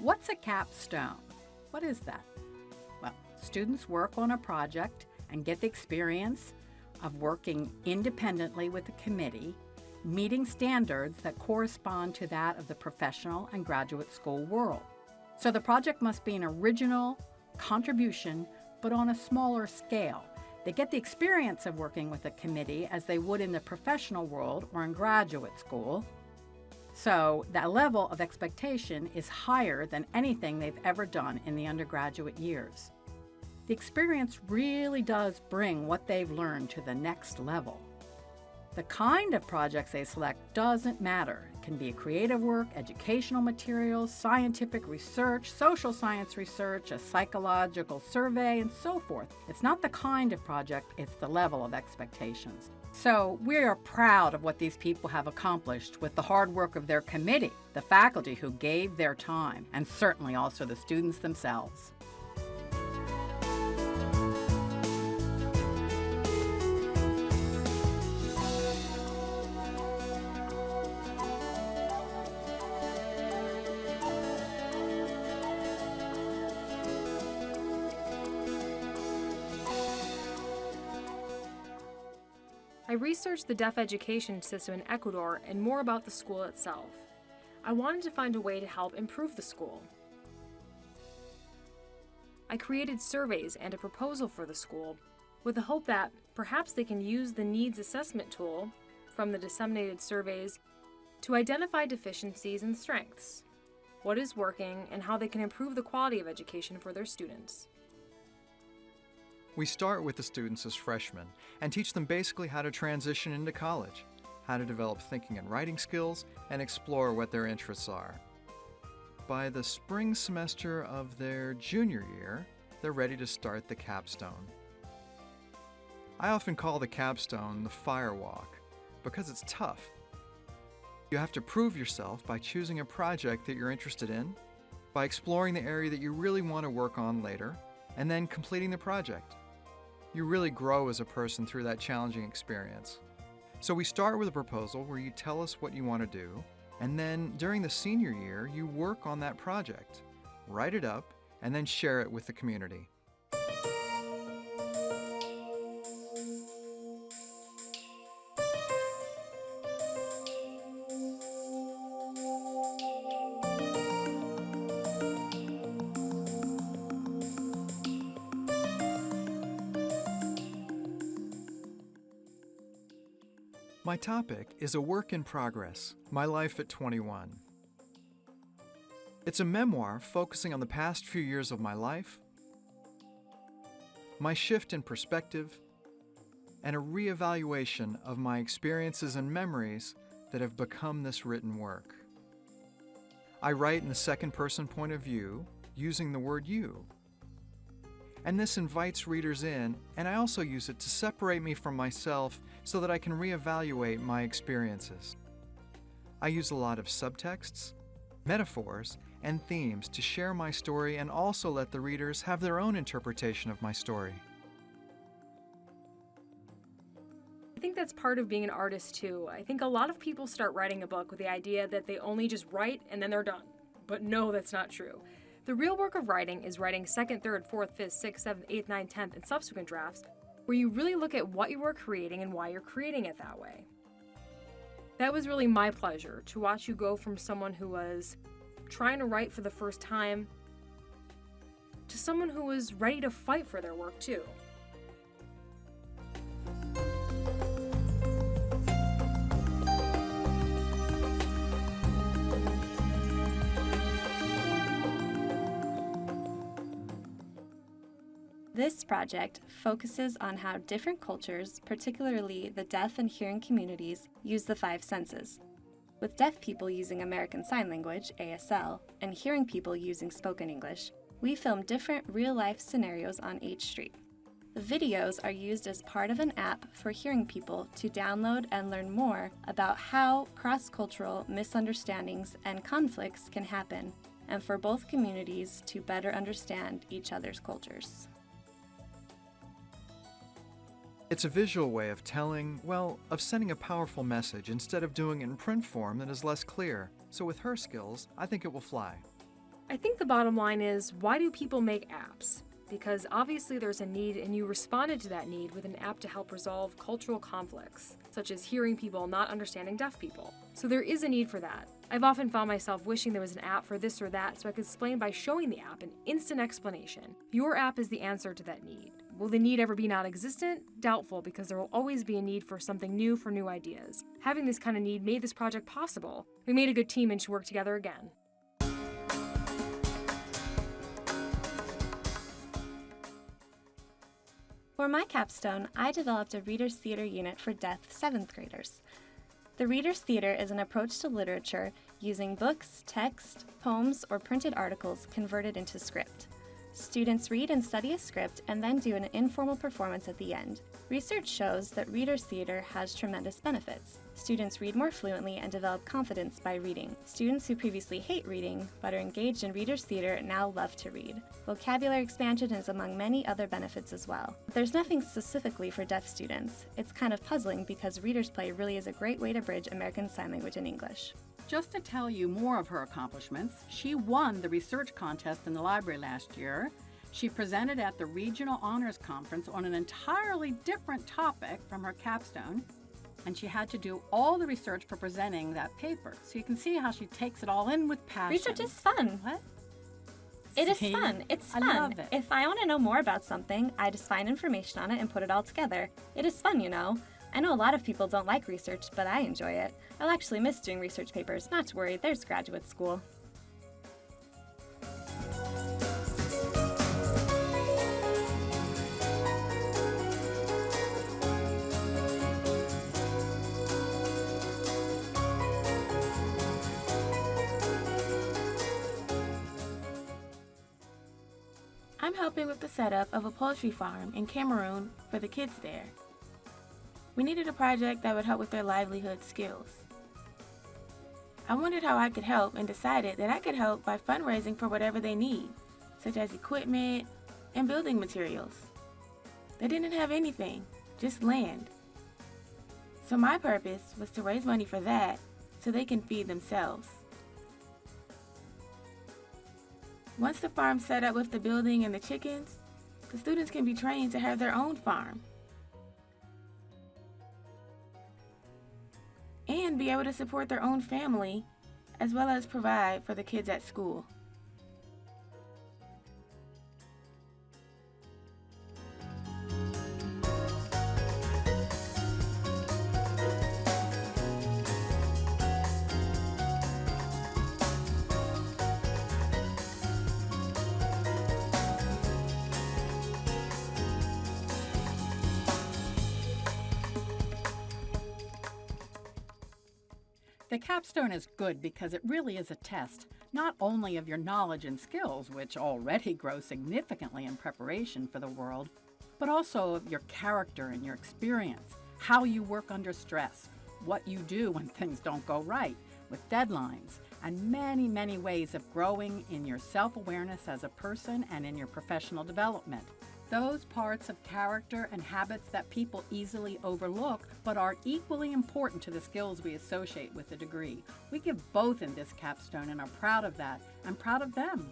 What's a capstone? What is that? Well, students work on a project and get the experience of working independently with a committee, meeting standards that correspond to that of the professional and graduate school world. So the project must be an original contribution, but on a smaller scale. They get the experience of working with a committee as they would in the professional world or in graduate school. So that level of expectation is higher than anything they've ever done in the undergraduate years. The experience really does bring what they've learned to the next level. The kind of projects they select doesn't matter. It can be creative work, educational materials, scientific research, social science research, a psychological survey, and so forth. It's not the kind of project, it's the level of expectations. So we are proud of what these people have accomplished with the hard work of their committee, the faculty who gave their time, and certainly also the students themselves. I researched the deaf education system in Ecuador and more about the school itself. I wanted to find a way to help improve the school. I created surveys and a proposal for the school with the hope that perhaps they can use the needs assessment tool from the disseminated surveys to identify deficiencies and strengths, what is working, and how they can improve the quality of education for their students. We start with the students as freshmen and teach them basically how to transition into college, how to develop thinking and writing skills, and explore what their interests are. By the spring semester of their junior year, they're ready to start the capstone. I often call the capstone the firewalk because it's tough. You have to prove yourself by choosing a project that you're interested in, by exploring the area that you really want to work on later, and then completing the project. You really grow as a person through that challenging experience. So we start with a proposal where you tell us what you want to do, and then during the senior year, you work on that project, write it up, and then share it with the community. My topic is a work in progress, my life at 21. It's a memoir focusing on the past few years of my life, my shift in perspective, and a reevaluation of my experiences and memories that have become this written work. I write in the second-person point of view, using the word you. And this invites readers in, and I also use it to separate me from myself so that I can reevaluate my experiences. I use a lot of subtexts, metaphors, and themes to share my story and also let the readers have their own interpretation of my story. I think that's part of being an artist too. I think a lot of people start writing a book with the idea that they only just write and then they're done. But no, that's not true. The real work of writing is writing 2nd, 3rd, 4th, 5th, 6th, 7th, 8th, 9th, 10th, and subsequent drafts, where you really look at what you are creating and why you're creating it that way. That was really my pleasure, to watch you go from someone who was trying to write for the first time to someone who was ready to fight for their work too. This project focuses on how different cultures, particularly the deaf and hearing communities, use the 5 senses. With deaf people using American Sign Language, ASL, and hearing people using spoken English, we filmed different real-life scenarios on H Street. The videos are used as part of an app for hearing people to download and learn more about how cross-cultural misunderstandings and conflicts can happen, and for both communities to better understand each other's cultures. It's a visual way of telling, well, of sending a powerful message instead of doing it in print form that is less clear. So with her skills, I think it will fly. I think the bottom line is, why do people make apps? Because obviously there's a need, and you responded to that need with an app to help resolve cultural conflicts, such as hearing people not understanding deaf people. So there is a need for that. I've often found myself wishing there was an app for this or that so I could explain by showing the app an instant explanation. Your app is the answer to that need. Will the need ever be non-existent? Doubtful, because there will always be a need for something new for new ideas. Having this kind of need made this project possible. We made a good team and should work together again. For my capstone, I developed a Reader's Theater unit for deaf 7th graders. The Reader's Theater is an approach to literature using books, text, poems, or printed articles converted into script. Students read and study a script and then do an informal performance at the end. Research shows that Reader's Theater has tremendous benefits. Students read more fluently and develop confidence by reading. Students who previously hate reading but are engaged in Reader's Theater now love to read. Vocabulary expansion is among many other benefits as well. There's nothing specifically for deaf students. It's kind of puzzling because Reader's Play really is a great way to bridge American Sign Language and English. Just to tell you more of her accomplishments, she won the research contest in the library last year. She presented at the Regional Honors Conference on an entirely different topic from her capstone, and she had to do all the research for presenting that paper. So you can see how she takes it all in with passion. Research is fun. What? It is See? fun. It's fun. I love it. If I want to know more about something, I just find information on it and put it all together. It is fun, you know. I know a lot of people don't like research, but I enjoy it. I'll actually miss doing research papers. Not to worry, there's graduate school. I'm helping with the setup of a poultry farm in Cameroon for the kids there. We needed a project that would help with their livelihood skills. I wondered how I could help and decided that I could help by fundraising for whatever they need, such as equipment and building materials. They didn't have anything, just land. So my purpose was to raise money for that so they can feed themselves. Once the farm's set up with the building and the chickens, the students can be trained to have their own farm and be able to support their own family as well as provide for the kids at school. The capstone is good because it really is a test, not only of your knowledge and skills, which already grow significantly in preparation for the world, but also of your character and your experience, how you work under stress, what you do when things don't go right, with deadlines, and many, many ways of growing in your self-awareness as a person and in your professional development. Those parts of character and habits that people easily overlook, but are equally important to the skills we associate with a degree. We give both in this capstone and are proud of that and proud of them.